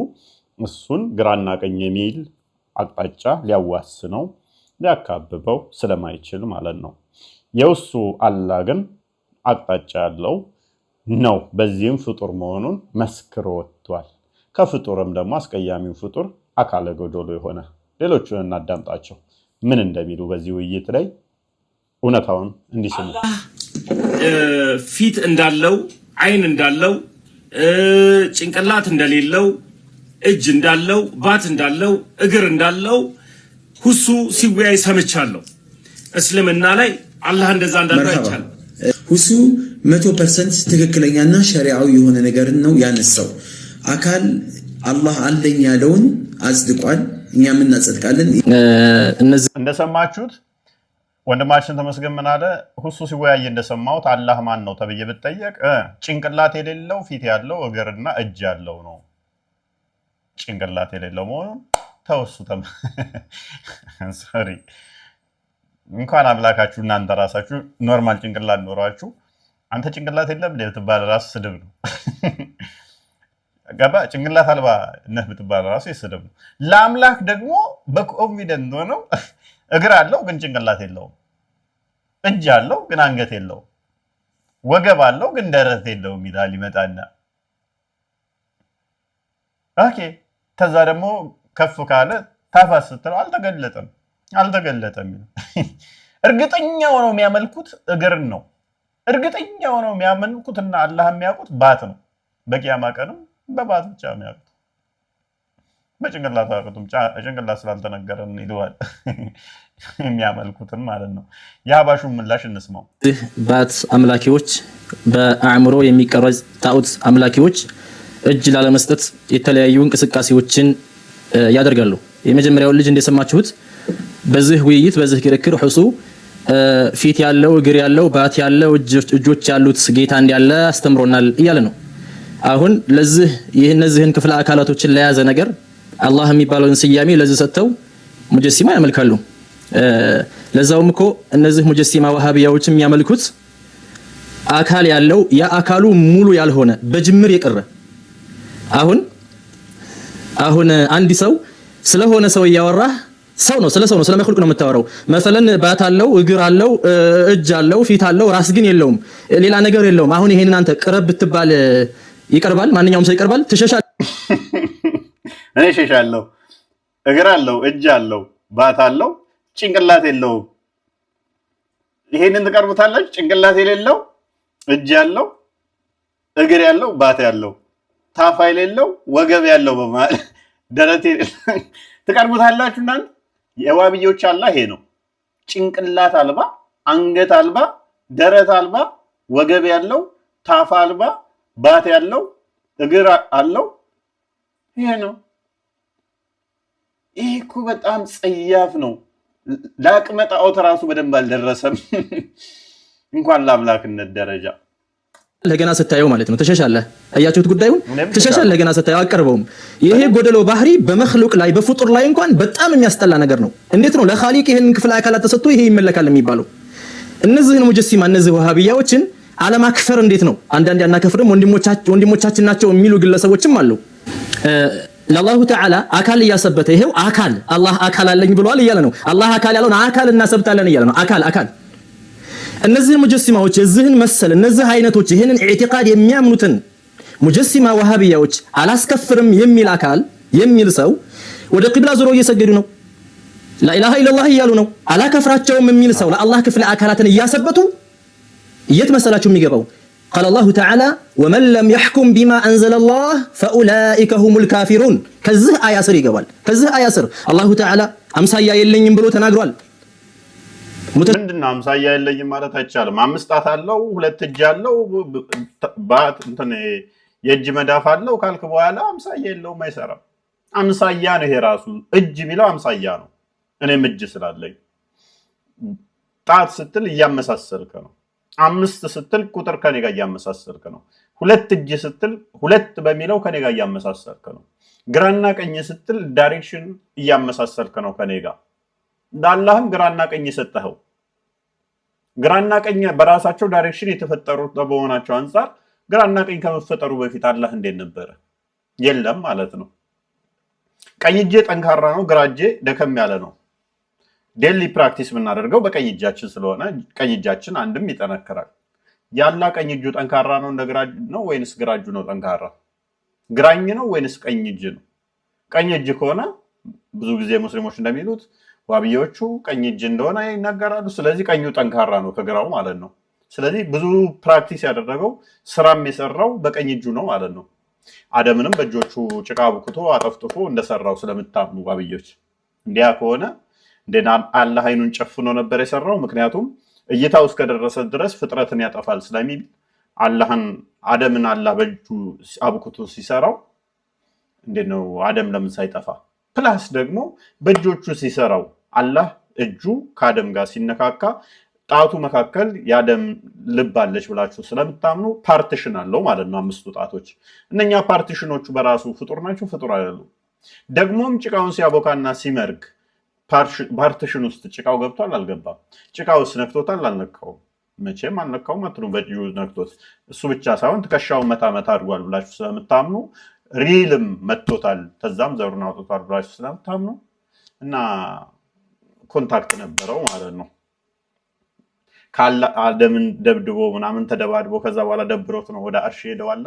እሱን ግራና ቀኝ የሚል አቅጣጫ ሊያዋስነው ሊያካብበው ስለማይችል ማለት ነው። የእሱ አላህ ግን አቅጣጫ ያለው ነው። በዚህም ፍጡር መሆኑን መስክሮ ወጥቷል። ከፍጡርም ደግሞ አስቀያሚው ፍጡር አካለ ጎዶሎ የሆነ ሌሎቹን እናዳምጣቸው ምን እንደሚሉ በዚህ ውይይት ላይ እውነታውን እንዲስሙ። ፊት እንዳለው አይን እንዳለው ጭንቅላት እንደሌለው እጅ እንዳለው ባት እንዳለው እግር እንዳለው ሁሱ ሲወያይ ሰምቻለሁ። እስልምና ላይ አላህ እንደዛ እንዳለው አይቻልም። ሁሱ 100% ትክክለኛና ሸሪዓዊ የሆነ ነገር ነው ያነሳው። አካል አላህ አለኝ ያለውን አጽድቋል፣ እኛም እናጸድቃለን። እንደሰማችሁት ወንድማችን ተመስገን ምን አለ? ሁሱ ሲወያይ እንደሰማሁት አላህ ማን ነው ተብዬ ብትጠየቅ ጭንቅላት የሌለው ፊት ያለው እግርና እጅ ያለው ነው። ጭንቅላት የሌለው መሆኑን ተወሱተም ሶሪ እንኳን አምላካችሁ እናንተ ራሳችሁ ኖርማል ጭንቅላት ኖራችሁ አንተ ጭንቅላት የለም ብትባል ራሱ ስድብ ነው። ገባ? ጭንቅላት አልባ ነህ ብትባል ራሱ ስድብ ነው። ለአምላክ ደግሞ በኮንፊደንት ሆነው እግር አለው ግን ጭንቅላት የለውም፣ እጅ አለው ግን አንገት የለውም፣ ወገብ አለው ግን ደረት የለውም ይላል ይመጣና ኦኬ። ከዛ ደግሞ ከፍ ካለ ታፋስ ስትለው አልተገለጠም ይላል። እርግጠኛው ነው የሚያመልኩት እግርን ነው። እርግጠኛው ነው የሚያመልኩትና አላህ የሚያውቁት ባት ነው። በቂያማ ቀንም በባት ብቻ የሚያውቁት በጭንቅላት አያውቁትም። ጭንቅላት ስላልተነገረን ይለዋል የሚያመልኩትን ማለት ነው። የሀባሹን ምላሽ እንስማው። ባት አምላኪዎች፣ በአእምሮ የሚቀረጽ ጣዖት አምላኪዎች እጅ ላለመስጠት የተለያዩ እንቅስቃሴዎችን ያደርጋሉ። የመጀመሪያውን ልጅ እንደሰማችሁት በዚህ ውይይት በዚህ ክርክር ሁሱ ፊት ያለው እግር ያለው ባት ያለው እጆች ያሉት ጌታ እንዳለ አስተምሮናል እያለ ነው። አሁን ለዚህ እነዚህን ክፍለ አካላቶችን ለያዘ ነገር አላህ የሚባለውን ስያሜ ለዚህ ሰጥተው ሙጀሲማ ያመልካሉ። ለዛውም እኮ እነዚህ ሙጀሲማ ወሃቢያዎች የሚያመልኩት አካል ያለው ያ አካሉ ሙሉ ያልሆነ በጅምር የቀረ አሁን አንድ ሰው ስለሆነ ሰው ያወራህ ሰው ነው ስለ መክሉቅ ነው የምታወራው። መሰለን ባት አለው እግር አለው እጅ አለው ፊት አለው ራስ ግን የለውም፣ ሌላ ነገር የለውም። አሁን ይሄንን አንተ ቅረብ ብትባል ይቀርባል? ማንኛውም ሰው ይቀርባል? ትሸሻለህ? እኔ እሸሻለሁ። እግር አለው እጅ አለው ባት አለው ጭንቅላት የለውም። ይሄንን ትቀርቡታላችሁ? ጭንቅላት የሌለው እጅ ያለው እግር ያለው ባት ያለው ታፋ የሌለው ወገብ ያለው በማለት ደረት ትቀርቡታላችሁ እናንተ? የዋብዮች አላህ ይሄ ነው። ጭንቅላት አልባ፣ አንገት አልባ፣ ደረት አልባ፣ ወገብ ያለው፣ ታፋ አልባ፣ ባት ያለው፣ እግር አለው። ይሄ ነው። ይሄ እኮ በጣም ጸያፍ ነው። ለአቅመ ጣዖት ራሱ በደንብ አልደረሰም እንኳን ለአምላክነት ደረጃ። ለገና ስታየው ማለት ነው ተሸሻለህ። አያችሁት ጉዳዩን? ተሸሻለህ ለገና ስታየው አቀርበውም። ይሄ ጎደሎ ባህሪ በመክሉቅ ላይ በፍጡር ላይ እንኳን በጣም የሚያስጠላ ነገር ነው። እንዴት ነው ለኻሊቅ ይሄን ክፍለ አካላት ተሰጥቶ ይሄ ይመለካል የሚባለው? እነዚህን ሙጀሲማ እነዚህ ወሃቢያዎችን አለማክፈር እንዴት ነው? አንዳንድ ያናከፍርም ወንድሞቻችን ናቸው የሚሉ ግለሰቦችም አሉ። ለአላሁ ተዓላ አካል እያሰበተ ይሄው አካል አላህ አካል አለኝ ብሏል እያለ ነው። አላህ አካል ያለውን አካል እናሰብታለን እያለ ነው። አካል እነዚህን ሙጀሲማዎች እዚህን መሰል እነዚህ አይነቶች ይሄንን ኢዕቲቃድ የሚያምኑትን ሙጀሲማ ወሃቢያዎች አላስከፍርም የሚል አካል የሚል ሰው ወደ ቂብላ ዞሮ እየሰገዱ ነው። ላኢላሃ ኢላላህ እያሉ ነው። አላከፍራቸውም የሚል ሰው ለአላህ ክፍለ አካላትን እያሰበቱ የት መሰላችሁ የሚገባው? ቃለ አላሁ ተዓላ ወመን ለም የሕኩም ቢማ አንዘለላህ ፈኡላኢከ ሁሙል ካፊሩን። ከዚህ አያ ስር ይገባል። ከዚህ አያ ስር አላሁ ተዓላ አምሳያ የለኝም ብሎ ተናግሯል። ምንድነው አምሳያ የለኝም ማለት አይቻልም። 5 ጣት አለው፣ 2 እጅ አለው፣ የእጅ መዳፍ አለው ካልክ በኋላ አምሳያ የለውም፣ አይሰራም። አምሳያ ነው ይሄ ራሱ። እጅ ቢለው አምሳያ ነው። እኔም እጅ ስላለኝ ጣት ስትል እያመሳሰልክ ነው። 5 ስትል ቁጥር ከኔ ጋር እያመሳሰልክ ነው። 2 እጅ ስትል 2 በሚለው ከኔ ጋር እያመሳሰልክ ነው። ግራና ቀኝ ስትል ዳይሬክሽን እያመሳሰልክ ነው ከኔ ጋር። እንዳላህም ግራና ቀኝ የሰጠኸው ግራና ቀኝ በራሳቸው ዳይሬክሽን የተፈጠሩ በመሆናቸው አንፃር ግራና ቀኝ ከመፈጠሩ በፊት አላህ እንዴት ነበረ? የለም ማለት ነው። ቀኝ እጄ ጠንካራ ነው፣ ግራ እጄ ደከም ያለ ነው። ዴሊ ፕራክቲስ የምናደርገው በቀኝ እጃችን ስለሆነ ቀኝ እጃችን አንድም ይጠነክራል። ያላ ቀኝ እጁ ጠንካራ ነው እንደ ግራ ነው ወይንስ ግራ እጁ ነው ጠንካራ? ግራኝ ነው ወይንስ ቀኝ እጅ ነው? ቀኝ እጅ ከሆነ ብዙ ጊዜ ሙስሊሞች እንደሚሉት ዋብዮቹ ቀኝ እጅ እንደሆነ ይናገራሉ። ስለዚህ ቀኙ ጠንካራ ነው ከግራው ማለት ነው። ስለዚህ ብዙ ፕራክቲስ ያደረገው ስራም የሰራው በቀኝ እጁ ነው ማለት ነው። አደምንም በእጆቹ ጭቃ አቡክቶ አጠፍጥፎ እንደሰራው ስለምታምኑ ዋብዮች፣ እንዲያ ከሆነ እንደና አላህ አይኑን ጨፍኖ ነበር የሰራው። ምክንያቱም እይታው እስከደረሰ ድረስ ፍጥረትን ያጠፋል ስለሚል አደምን አላህ በእጁ አቡክቶ ሲሰራው እንዴት ነው አደም ለምን ሳይጠፋ? ፕላስ ደግሞ በእጆቹ ሲሰራው አላህ እጁ ከአደም ጋር ሲነካካ ጣቱ መካከል የአደም ልብ አለች ብላችሁ ስለምታምኑ ፓርቲሽን አለው ማለት ነው። 5 ጣቶች እነኛ ፓርቲሽኖቹ በራሱ ፍጡር ናቸው? ፍጡር አይደሉም። ደግሞም ጭቃውን ሲያቦካና ሲመርግ ፓርቲሽን ውስጥ ጭቃው ገብቷል? አልገባም። ጭቃውስ ነክቶታል? አልነካውም። መቼም አልነካውም አትሉም። በእጁ ነክቶት እሱ ብቻ ሳይሆን ትከሻውን መታ አድርጓል ብላችሁ ስለምታምኑ ሪልም መጥቶታል፣ ተዛም ዘሩን አውጥቷል ብላችሁ ስለምታምኑ እና ኮንታክት ነበረው ማለት ነው። አደምን ደብድቦ ምናምን ተደባድቦ ከዛ በኋላ ደብሮት ነው ወደ አርሽ ሄደዋላ።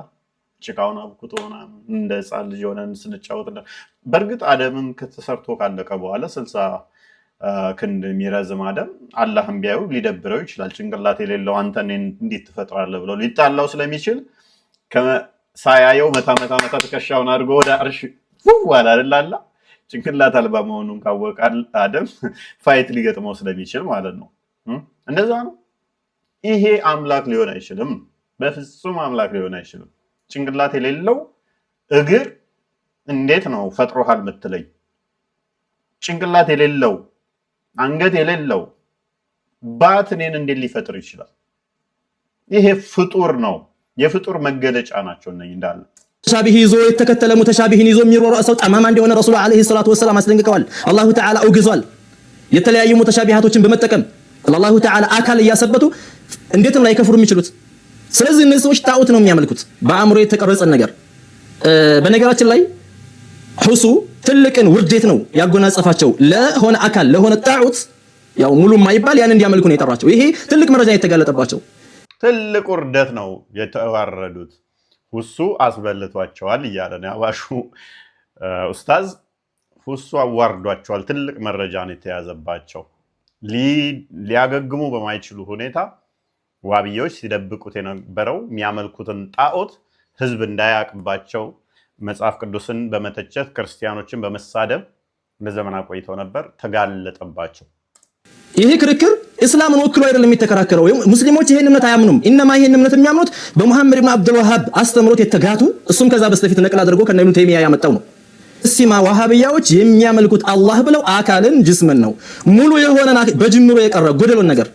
ጭቃውን አብኩቶ ምናምን እንደ ሕፃን ልጅ ሆነን ስንጫወት። በእርግጥ አደምም ከተሰርቶ ካለቀ በኋላ 60 ክንድ የሚረዝም አደም አላህም ቢያዩ ሊደብረው ይችላል። ጭንቅላት የሌለው አንተ እንዴት ትፈጥራለህ ብለው ሊጣላው ስለሚችል ሳያየው መታ ትከሻውን አድርጎ ወደ አርሽ ዋላ አይደላላ። ጭንቅላት አልባ መሆኑን ካወቀ አደም ፋይት ሊገጥመው ስለሚችል ማለት ነው። እንደዛ ነው። ይሄ አምላክ ሊሆን አይችልም። በፍጹም አምላክ ሊሆን አይችልም። ጭንቅላት የሌለው እግር እንዴት ነው ፈጥሮሃል ምትለኝ? ጭንቅላት የሌለው አንገት የሌለው ባት እኔን እንዴት ሊፈጥር ይችላል? ይሄ ፍጡር ነው። የፍጡር መገለጫ ናቸው እነኝ እንዳለ። ተሻቢህ ይዞ የተከተለ ሙተሻቢህን ይዞ የሚሮረው ሰው ጠማማ እንደሆነ ረሱሉ አለይሂ ሰላቱ ወሰላም አስደንቅቀዋል። አላሁ ተዓላ አውግዟል። የተለያዩ ሙተሻቢሃቶችን በመጠቀም አላሁ ተዓላ አካል እያሰበቱ እንዴት ነው ላይከፍሩ የሚችሉት? ስለዚህ እነዚህ ሰዎች ጣዖት ነው የሚያመልኩት፣ በአእምሮ የተቀረጸን ነገር። በነገራችን ላይ ሁሱ ትልቅን ውርዴት ነው ያጎናጸፋቸው ለሆነ አካል ለሆነ ጣዖት፣ ያው ሙሉ ማይባል ያን እንዲያመልኩ ነው የጠራቸው። ይሄ ትልቅ መረጃ የተጋለጠባቸው ትልቅ ውርደት ነው የተዋረዱት። ሁሱ አስበልቷቸዋል እያለ ነው ያባሹ ኡስታዝ። ሁሱ አዋርዷቸዋል። ትልቅ መረጃ ነው የተያዘባቸው። ሊያገግሙ በማይችሉ ሁኔታ ዋብዮች ሲደብቁት የነበረው የሚያመልኩትን ጣዖት ህዝብ እንዳያቅባቸው መጽሐፍ ቅዱስን በመተቸት ክርስቲያኖችን በመሳደብ ለዘመን ቆይተው ነበር። ተጋለጠባቸው። ይሄ ክርክር እስላምን ወክሎ አይደለም የሚተከራከረው። ሙስሊሞች ይሄን እምነት አያምኑም። ኢነማ ይሄን እምነት የሚያምኑት በሙሐመድ ኢብኑ አብዱል ወሃብ አስተምሮት የተጋቱ እሱም ከዛ በስተፊት ነቅል አድርጎ ከነ ኢብኑ ተይሚያ ያመጣው ነው። እስማ ዋሃብያዎች የሚያመልኩት አላህ ብለው አካልን ጅስምን ነው ሙሉ የሆነን በጅምሮ የቀረ ጎደሎን ነገር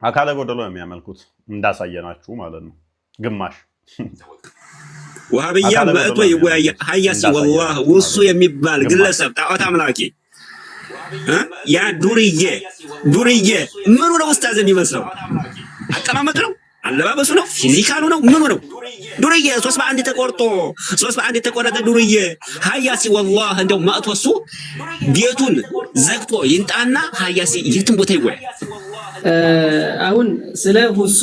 አካለ ጎደሎ የሚያመልኩት እንዳሳየናችሁ ማለት ነው። ግማሽ ዋሃብያ መጥቶ ይወያያ ሀያሲ ወላሂ ውሱ የሚባል ግለሰብ ጣዖት አምላኪ ያ ዱርዬ ምኑ ነው ኡስታዝ የሚመስለው? አቀማመጡ ነው? አለባበሱ ነው? ፊዚካሉ ነው? ምኑ ነው? ዱርዬ 3 በ1 ተቆርጦ 3 በ1 የተቆረጠ ዱርዬ ሀያሲ ወላሂ እንደው መጥቶ እሱ ቤቱን ዘግቶ ይንጣና ሀያሲ የትም ቦታ ይወያይ። አሁን ስለ ሁሱ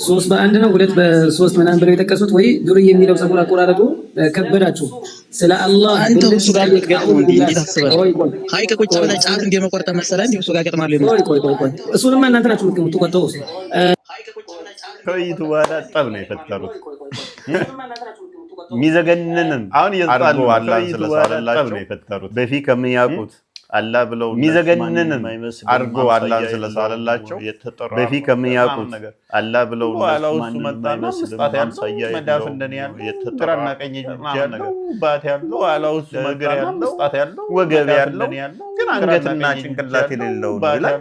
3 በ1 ነው 2 በ3 ምናምን ብለው የጠቀሱት ወይ ዱርዬ የሚለው ፀጉር አቆራረጡ ከበዳችሁ። ስለ አላህ አንተ እሱ ጋር ገጥሞ እንዴት አስበህ ሀይቅ ቁጭ ብለህ ጫት እንደመቆርጠ መሰለህ እንዴ? እሱ ጋር ገጥማለሁ። ቆይ እሱንማ እናንተ ናችሁ የምትቆርጠው። ከውይይቱ በኋላ ጠብ ነው የፈጠሩት። ሚዘገንንም አሁን የጣሉ አላህን ስለሳለላቸው ነው የፈጠሩት። በፊት ከሚያውቁት አላህ ብለው ሚዘገንንም አርጎ አላህን ስለሳለላቸው በፊት ከሚያውቁት አላህ ብለው እሱ መጣና መስጣት ያለው መዳፍ እንደኔ ያለው ግራና ቀኝ ያለው ባት ያለው አላህ እሱ መግር ያለው መስጣት ያለው ወገብ ያለው ግን አንገትና ጭንቅላት የሌለው ነው ይላል።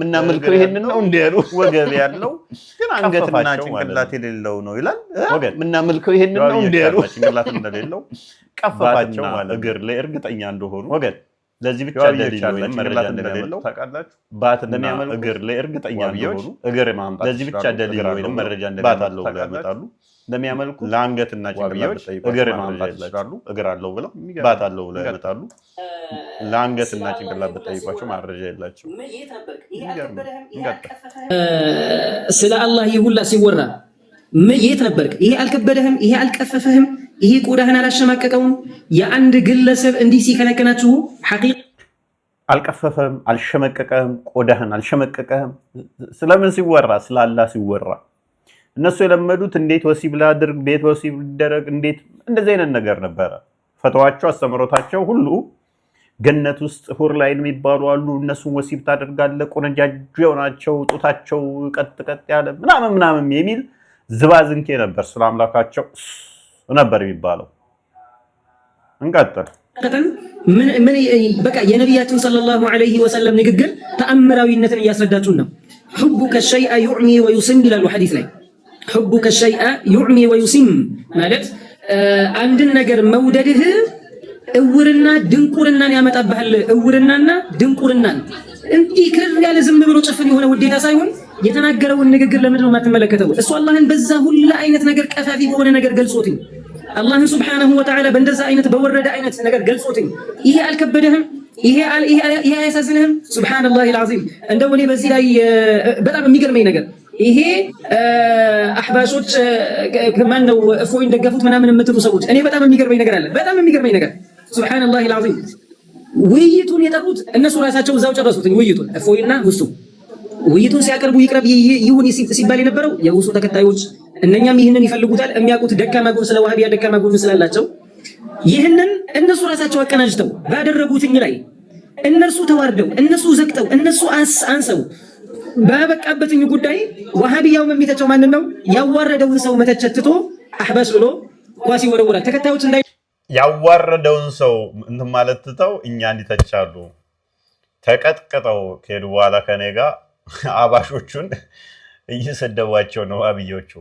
ምና መልከው ይሄንን ነው እንዴ ያለው ወገብ ያለው ግን አንገትና ጭንቅላት የሌለው ነው ይላል። ምና መልከው ይሄንን ነው እንዴ ያለው ጭንቅላት እንደሌለው ቀፈፋቸው ማለት እግር ላይ እርግጠኛ እንደሆኑ ወገን ለዚህ ብቻ ደሊል መረጃ እንደሌለው ታውቃላችሁ። ባትና እግር ላይ እርግጠኛ እንደሆኑ እግር ማምጣት ለዚህ ብቻ ደሊል ወይንም መረጃ እንደሌለው ያመጣሉ። ለሚያመልኩ ለአንገትና ጭንቅላት እግር ማምጣት ይችላሉ። እግር አለው ብለው ባት አለው ብለው ያመጣሉ። ለአንገትና ጭንቅላት በጠይቋቸው መረጃ የላቸው። ስለ አላህ ይሁላ ሲወራ የት ነበርክ? ይሄ አልከበደህም? ይሄ አልቀፈፈህም? ይሄ ቆዳህን አላሸማቀቀውም? የአንድ ግለሰብ እንዲህ ሲከነከናችሁ ሐቂቃ አልቀፈፈህም፣ አልሸመቀቀህም፣ ቆዳህን አልሸመቀቀህም። ስለምን ሲወራ? ስለ አላህ ሲወራ እነሱ የለመዱት እንዴት ወሲብ ላድርግ፣ ቤት ወሲብ ሊደረግ፣ እንዴት እንደዚህ አይነት ነገር ነበረ። ፈተዋቸው፣ አስተምሮታቸው ሁሉ ገነት ውስጥ ሁር ላይ የሚባሉ አሉ። እነሱን ወሲብ ታደርጋለህ፣ ቆነጃጅው ናቸው፣ ጡታቸው ቀጥ ቀጥ ያለ ምናምን ምናምን የሚል ዝባዝንኬ ነበር። ስለ አምላካቸው ነበር የሚባለው። እንቀጥል። ምን በቃ የነቢያችን ሰለላሁ ዐለይሂ ወሰለም ንግግር ተአምራዊነትን እያስረዳችሁን ነው። ሑቡከ ሸይአ ዩዕሚ ወዩሲም ይላሉ ሐዲስ ላይ። ሑቡከ ሸይአ ዩዕሚ ወዩሲም ማለት አንድን ነገር መውደድህ እውርና ድንቁርናን ያመጣብሃል። እውርናና ድንቁርናን እንዲህ ክር ያለ ዝም ብሎ ጭፍን የሆነ ውዴታ ሳይሆን የተናገረውን ንግግር ለምንድን ነው የማትመለከተው? እሱ አላህን በዛ ሁላ አይነት ነገር ቀፋፊ በሆነ ነገር ገልጾትኝ አላህን ሱብሓነሁ ወተዓላ በእንደዛ አይነት በወረደ አይነት ነገር ገልጾትኝ ይሄ አልከበደህም? ይሄ አያሳዝንህም? ሱብሓነላሂል ዐዚም። እንደው እኔ በዚህ ላይ በጣም የሚገርመኝ ነገር ይሄ አህባሾች ማን ነው እፎይን ደገፉት ምናምን የምትሉ ሰዎች እኔ በጣም የሚገርመኝ ነገር አለ። በጣም የሚገርመኝ ነገር ሱብሓነላሂል ዐዚም። ውይይቱን የጠሩት እነሱ ራሳቸው እዛው ጨረሱትኝ። ውይይቱን እፎይና ውስጡ ውይይቱን ሲያቀርቡ ይቅረብ ይሁን ሲባል የነበረው የውሱ ተከታዮች እነኛም ይህንን ይፈልጉታል። የሚያውቁት ደካማ ጎን ስለ ዋህቢያ ደካማ ጎን ስላላቸው ይህንን እነሱ ራሳቸው አቀናጅተው ባደረጉትኝ ላይ እነርሱ ተዋርደው እነሱ ዘግተው እነሱ አንሰው ባበቃበትኝ ጉዳይ ዋህቢያውም የሚተቸው ማንን ነው? ያዋረደውን ሰው መተቸት ትቶ አህባሽ ብሎ ኳስ ይወረውራል። ተከታዮች እንዳይ ያዋረደውን ሰው እንትን ማለት ትተው እኛን ይተቻሉ። ተቀጥቅጠው ከሄዱ በኋላ ከኔ ጋር አባሾቹን እየሰደቧቸው ነው አብዮቹ።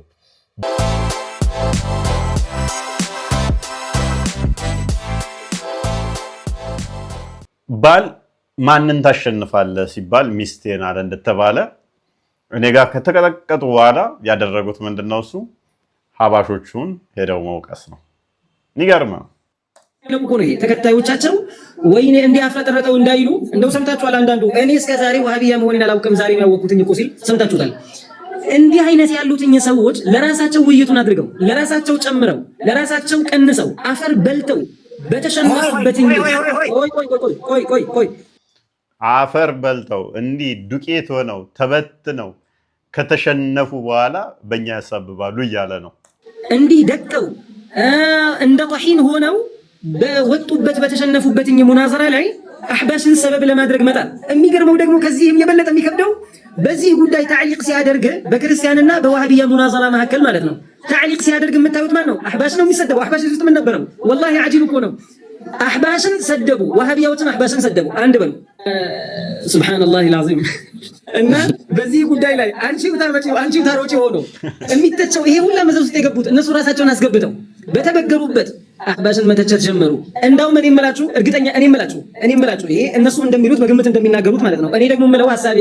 ባል ማንን ታሸንፋለህ ሲባል ሚስቴን አለ እንደተባለ እኔ ጋር ከተቀጠቀጡ በኋላ ያደረጉት ምንድነው? እሱ ሀባሾቹን ሄደው መውቀስ ነው። ይገርማ ተከታዮቻቸው ወይኔ እንዲያፈጥረጠው እንዳይሉ እንደው ሰምታችኋል። አንዳንዱ እኔ እስከ ዛሬ ዋህቢያ መሆኔን አላውቅም ዛሬ ያወቅኩትኝ እኮ ሲል ሰምታችሁታል። እንዲህ አይነት ያሉትኝ ሰዎች ለራሳቸው ውይይቱን አድርገው ለራሳቸው ጨምረው ለራሳቸው ቀንሰው አፈር በልተው በተሸነፉበትኝ ቆይ አፈር በልተው እንዲህ ዱቄት ሆነው ተበትነው ከተሸነፉ በኋላ በእኛ ያሳብባሉ እያለ ነው። እንዲህ ደቀው እንደ ጣሂን ሆነው በወጡበት በተሸነፉበትኝ ሙናዘራ ላይ አህባሽን ሰበብ ለማድረግ መጣ። የሚገርመው ደግሞ ከዚህም የበለጠ የሚከብደው በዚህ ጉዳይ ታዕሊቅ ሲያደርግ በክርስቲያንና በዋህቢያ ሙናዘራ መካከል ማለት ነው። ታዕሊቅ ሲያደርግ የምታዩት ማን ነው? አህባሽ ነው የሚሰደበው። አህባሽ ውስጥ ምን ነበረው? ወላሂ አጂብ እኮ ነው። አህባሽን ሰደቡ፣ ዋህቢያዎችን አህባሽን ሰደቡ። አንድ በሉ ሱብሃነላሂል ዐዚም። እና በዚህ ጉዳይ ላይ አንቺው ታሮጪ ሆኖ የሚተቸው ይሄ ሁላ መዘዝ ውስጥ የገቡት እነሱ ራሳቸውን አስገብተው በተበገሩበት አህባሽን መተቸት ጀመሩ። እንዳውም እኔ የምላችሁ እርግጠኛ እኔ የምላችሁ ይሄ እነሱ እንደሚሉት በግምት እንደሚናገሩት ማለት ነው። እኔ ደግሞ የምለው ሐሳቤ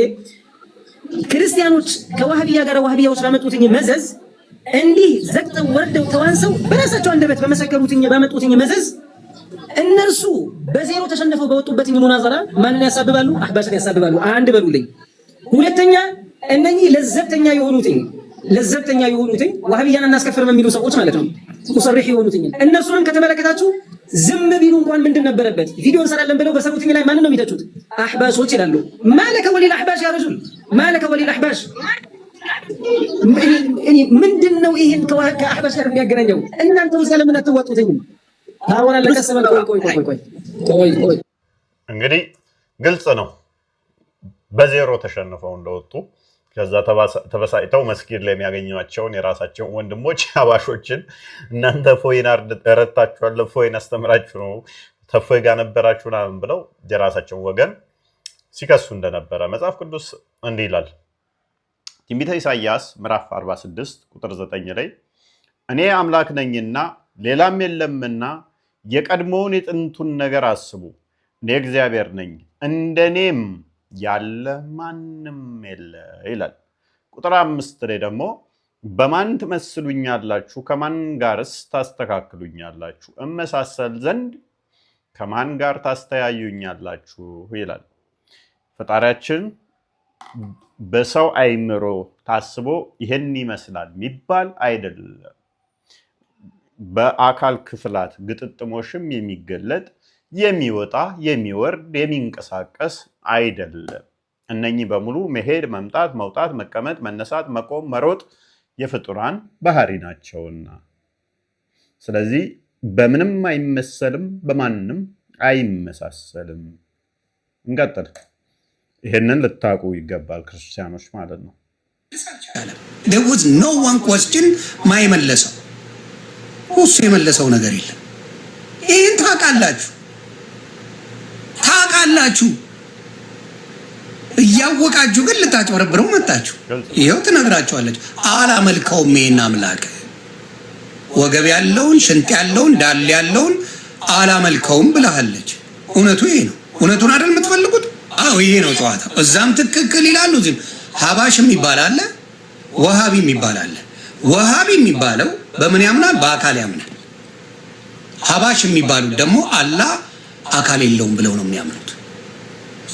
ክርስቲያኖች ከዋህቢያ ጋር ዋህቢያዎች ባመጡትኝ መዘዝ እንዲህ ዘግተው ወርደው ተዋንሰው በራሳቸው አንደበት በመሰከሩትኝ ባመጡትኝ መዘዝ እነርሱ በዜሮ ተሸንፈው በወጡበትኝ ሙናዘራ ማንን ያሳብባሉ? አህባሽን ያሳብባሉ። አንድ በሉልኝ። ሁለተኛ እነኚህ ለዘብተኛ የሆኑትኝ ዋህቢያን እናስከፍርም የሚሉ ሰዎች ማለት ነው ሙሰሪህ የሆኑትኝ እነሱንም ከተመለከታችሁ ዝም ቢሉ እንኳን ምንድን ነበረበት? ቪዲዮ እንሰራለን ብለው በሰሩትኝ ላይ ማንን ነው የሚተቹት? አህባሾች ይላሉ። ማለከ ወሊል አህባሽ ያ ረጁል ማለከ ወሊል አህባሽ እኔ ምንድነው ይሄን ከአህባሽ ጋር የሚያገናኘው? እናንተ ሰለምን አትዋጡትኝም? ታወራ ለከሰበል ቆይ እንግዲህ ግልጽ ነው። በዜሮ ተሸንፈው እንደወጡ ከዛ ተበሳጭተው መስጊድ ላይ የሚያገኟቸውን የራሳቸውን ወንድሞች አባሾችን እናንተ ፎይን ረታችኋል፣ ፎይን አስተምራችሁ ነው ተፎይ ጋር ነበራችሁ ምናምን ብለው የራሳቸውን ወገን ሲከሱ እንደነበረ መጽሐፍ ቅዱስ እንዲህ ይላል። ትንቢተ ኢሳይያስ ምዕራፍ 46 ቁጥር 9 ላይ እኔ አምላክ ነኝና ሌላም የለምና የቀድሞውን የጥንቱን ነገር አስቡ፣ እኔ እግዚአብሔር ነኝ እንደኔም ያለ ማንም የለ ይላል። ቁጥር 5 ላይ ደግሞ በማን ትመስሉኛላችሁ? ከማን ጋርስ ታስተካክሉኛላችሁ? እመሳሰል ዘንድ ከማን ጋር ታስተያዩኛላችሁ ይላል። ፈጣሪያችን በሰው አይምሮ ታስቦ ይሄን ይመስላል የሚባል አይደለም። በአካል ክፍላት ግጥጥሞሽም የሚገለጥ የሚወጣ የሚወርድ የሚንቀሳቀስ አይደለም። እነኚህ በሙሉ መሄድ፣ መምጣት፣ መውጣት፣ መቀመጥ፣ መነሳት፣ መቆም፣ መሮጥ የፍጡራን ባህሪ ናቸውና ስለዚህ በምንም አይመሰልም፣ በማንም አይመሳሰልም። እንቀጥል። ይሄንን ልታቁ ይገባል ክርስቲያኖች ማለት ነው። there was no one question ማይመለሰው እሱ የመለሰው ነገር የለም። ይሄን ታውቃላችሁ እያወቃችሁ ግን ልታጭበረብረው መጣችሁ። ይሄው ትነግራችኋለች። አላመልከውም ይሄን አምላክ ወገብ ያለውን ሽንጥ ያለውን ዳል ያለውን አላመልከውም ብለሃለች። እውነቱ ይሄ ነው። እውነቱን አይደል የምትፈልጉት? አዎ ይሄ ነው ጨዋታ። እዛም ትክክል ይላሉ። እዚህም ሀባሽ የሚባል አለ፣ ወሃቢ የሚባል አለ። ወሃቢ የሚባለው በምን ያምናል? በአካል ያምናል። ሀባሽ የሚባሉት ደግሞ አላህ አካል የለውም ብለው ነው የሚያምኑት።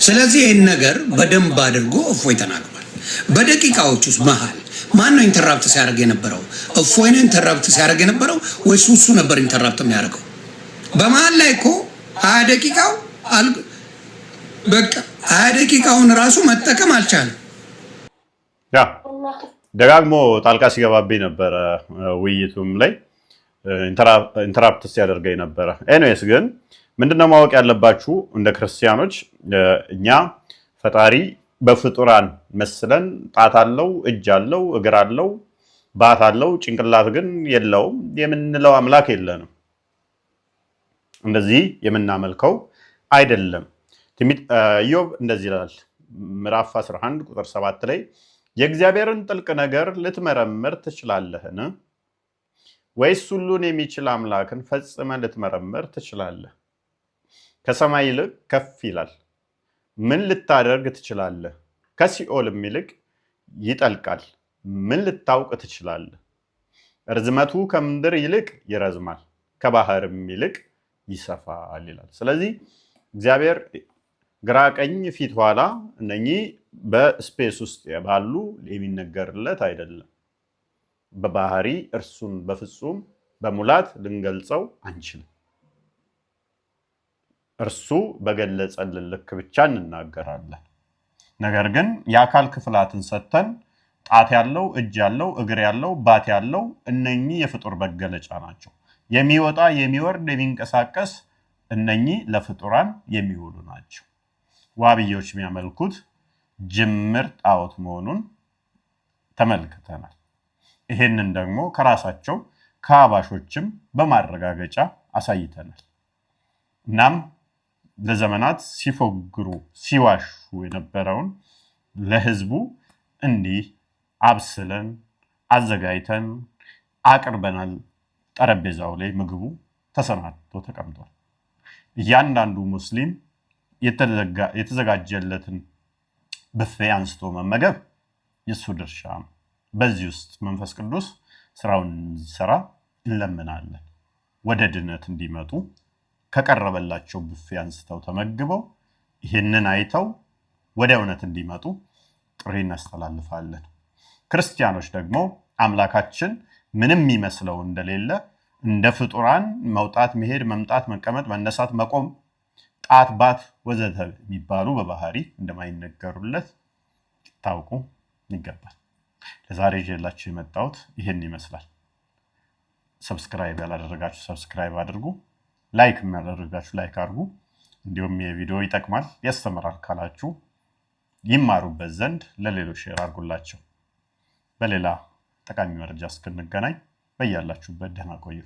ስለዚህ ይህን ነገር በደንብ አድርጎ እፎይ ተናግሯል። በደቂቃዎች ውስጥ መሃል ማን ነው ኢንተራፕት ሲያደርግ የነበረው? እፎይ ነው ኢንተራፕት ሲያደርግ የነበረው ወይስ እሱ ነበር ኢንተራፕት የሚያደርገው? በመሃል ላይ እኮ 20 ደቂቃው በቃ 20 ደቂቃውን ራሱ መጠቀም አልቻለም። ያ ደጋግሞ ጣልቃ ሲገባብኝ ነበረ። ውይይቱም ላይ ኢንተራፕት ሲያደርገኝ ነበረ። ኤኒዌይስ ግን ምንድነው ማወቅ ያለባችሁ እንደ ክርስቲያኖች እኛ ፈጣሪ በፍጡራን መስለን ጣት አለው፣ እጅ አለው፣ እግር አለው፣ ባት አለው፣ ጭንቅላት ግን የለውም የምንለው አምላክ የለንም። እንደዚህ የምናመልከው አይደለም። ኢዮብ እንደዚህ ይላል ምዕራፍ 11 ቁጥር 7 ላይ የእግዚአብሔርን ጥልቅ ነገር ልትመረምር ትችላለህን? ወይስ ሁሉን የሚችል አምላክን ፈጽመ ልትመረምር ትችላለህ? ከሰማይ ይልቅ ከፍ ይላል፣ ምን ልታደርግ ትችላለህ? ከሲኦልም ይልቅ ይጠልቃል፣ ምን ልታውቅ ትችላለህ? ርዝመቱ ከምድር ይልቅ ይረዝማል፣ ከባህርም ይልቅ ይሰፋል ይላል። ስለዚህ እግዚአብሔር ግራ ቀኝ ፊት ኋላ እነኚህ በስፔስ ውስጥ ባሉ የሚነገርለት አይደለም። በባህሪ እርሱን በፍጹም በሙላት ልንገልጸው አንችልም። እርሱ በገለጸልን ልክ ብቻ እንናገራለን። ነገር ግን የአካል ክፍላትን ሰጥተን ጣት ያለው፣ እጅ ያለው፣ እግር ያለው፣ ባት ያለው እነኚህ የፍጡር መገለጫ ናቸው። የሚወጣ የሚወርድ የሚንቀሳቀስ እነኚህ ለፍጡራን የሚውሉ ናቸው። ዋብዮች የሚያመልኩት ጅምር ጣዖት መሆኑን ተመልክተናል። ይሄንን ደግሞ ከራሳቸው ከአባሾችም በማረጋገጫ አሳይተናል። እናም ለዘመናት ሲፎግሩ ሲዋሹ የነበረውን ለህዝቡ እንዲህ አብስለን አዘጋጅተን አቅርበናል። ጠረጴዛው ላይ ምግቡ ተሰናድቶ ተቀምጧል። እያንዳንዱ ሙስሊም የተዘጋጀለትን ብፌ አንስቶ መመገብ የሱ ድርሻ ነው። በዚህ ውስጥ መንፈስ ቅዱስ ስራውን እንዲሰራ እንለምናለን። ወደ ድነት እንዲመጡ ከቀረበላቸው ብፌ አንስተው ተመግበው ይህንን አይተው ወደ እውነት እንዲመጡ ጥሪ እናስተላልፋለን። ክርስቲያኖች ደግሞ አምላካችን ምንም የሚመስለው እንደሌለ እንደ ፍጡራን መውጣት፣ መሄድ፣ መምጣት፣ መቀመጥ፣ መነሳት፣ መቆም፣ ጣት፣ ባት ወዘተ የሚባሉ በባህሪ እንደማይነገሩለት ታውቁ ይገባል። ለዛሬ ይዤላችሁ የመጣሁት ይሄን ይመስላል። ሰብስክራይብ ያላደረጋችሁ ሰብስክራይብ አድርጉ፣ ላይክ ያላደረጋችሁ ላይክ አድርጉ። እንዲሁም የቪዲዮ ይጠቅማል ያስተምራል ካላችሁ ይማሩበት ዘንድ ለሌሎች ሼር አድርጉላቸው። በሌላ ጠቃሚ መረጃ እስክንገናኝ በያላችሁበት ደህና ቆዩ።